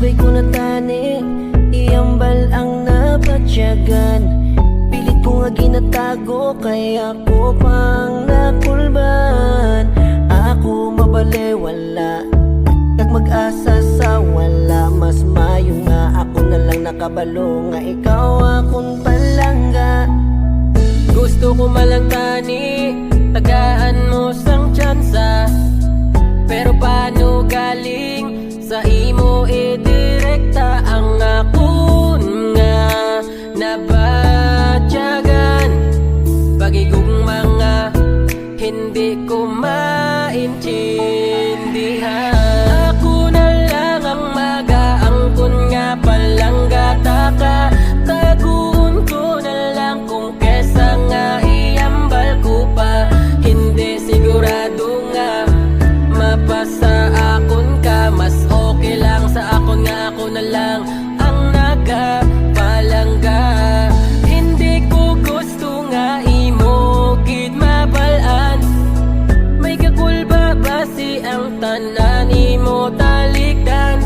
sabay ko na tani, iambal ang napatsyagan. Pilit ko nga ginatago, kaya ko pang nakulban. Ako mabalewala, kag mag-asa sa wala. Mas mayo nga ako na lang nakabalo, nga ikaw akong palangga. Gusto ko malangtani, tagaan mo sang tsansa. Pero paano galing sa imo direkta ang akon nga nabatyagan. Pagigugma hindi ko maintindihan. Ako na lang ang magaangkon nga palangga taka. Taguon ko na lang kung kesa nga iambal ko pa. Hindi sigurado nga mapasa akon ka. Mas okay lang sa akon nga ako na lang ang nagapalangga. Hindi ko gusto nga imo gid mabalaan. May kakulba basi ang tanan imo talikdan.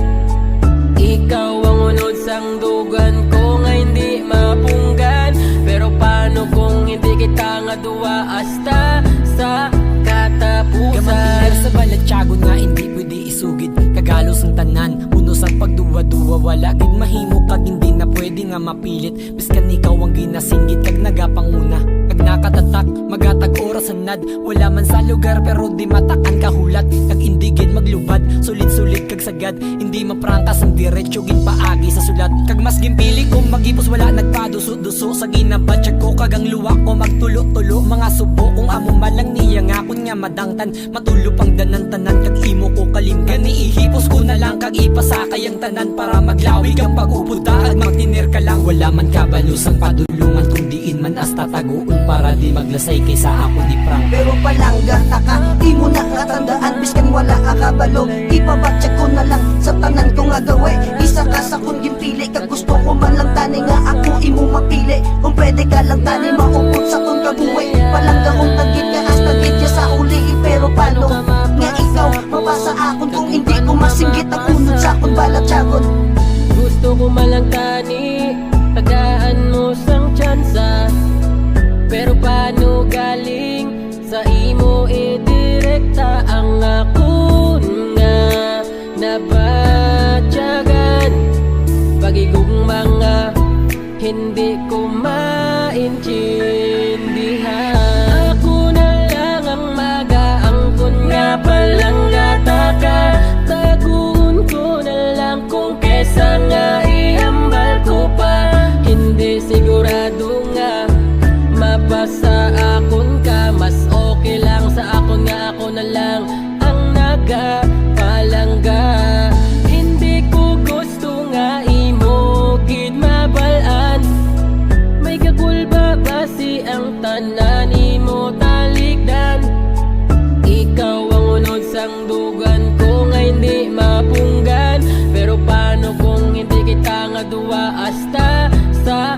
Ikaw ang unod sang dugan ko nga hindi mapunggan. Pero paano kung hindi kita nga duwa hasta sa katapusan? Gamantier sa balatyagon nga hindi pwede isugid. Kagalos ang tanan, unos ang pagduwa-duwa. Wala gid mahimo kag hindi na pwede nga mapilit. Biskan ikaw ang ginasinggit kag nagapanguna. Kag nakatatak, magatag oras anad. Wala man sa lugar pero di matakan kahulat. Kag hindi gid maglubad, sulit-sulit kag sagad. Hindi maprangkas ang diretsyo gid paagi sa sulat. Kag mas gimpili kong magipos wala nagpaduso-duso. Sa ginabatsyag ko kag ang luwa ko magtulo-tulo. Mga subo kung amo malang niya nga kun nga madangtan. Matulop ang danan-tanan kag imo ko kalimgan. Niihipos ko na lang kag ipasakay ang tanan para maglawig ang pag-upunta kag magtiner ka lang. Wala man kabalusang padulungan kung diin man asta taguon para di maglasay kaysa ako ni Frank. Pero palangga taka, di mo na katandaan. Biskan wala akabalo, ipabatsyag ko na lang sa tanan ko nga gawin. Isa ka sa kung gimpili, kag gusto ko man lang tani nga ako imo mapili. Kung pwede ka lang tani maupot sa kung kabuhay. Palangga kong tagit ka as tagit ka sa uli. Pero paano nga ikaw mabasa akon kung hindi ko masinggit ang unod sa akong balatyagon. Gusto ko malangtani, tagaan mo sang tsansa. Pero paano galing sa imo direkta ang akon nga nabatyagan. Pagigugma hindi ko maintindihan. Ako na lang ang magaangkon nga palangga taka. Taguon ko na lang kung kesa nga iambal ko pa. Hindi sigurado nga mapasa akon ka. Mas okay lang sa akon nga ako na lang ang nagapalangga. Hindi ko gusto nga imo gid mabalaan. May kakulba basi ang tanan imo talikdan. Ikaw ang unod sang dugan ko nga hindi mapunggan. Pero paano kung hindi kita nga duwa hasta sa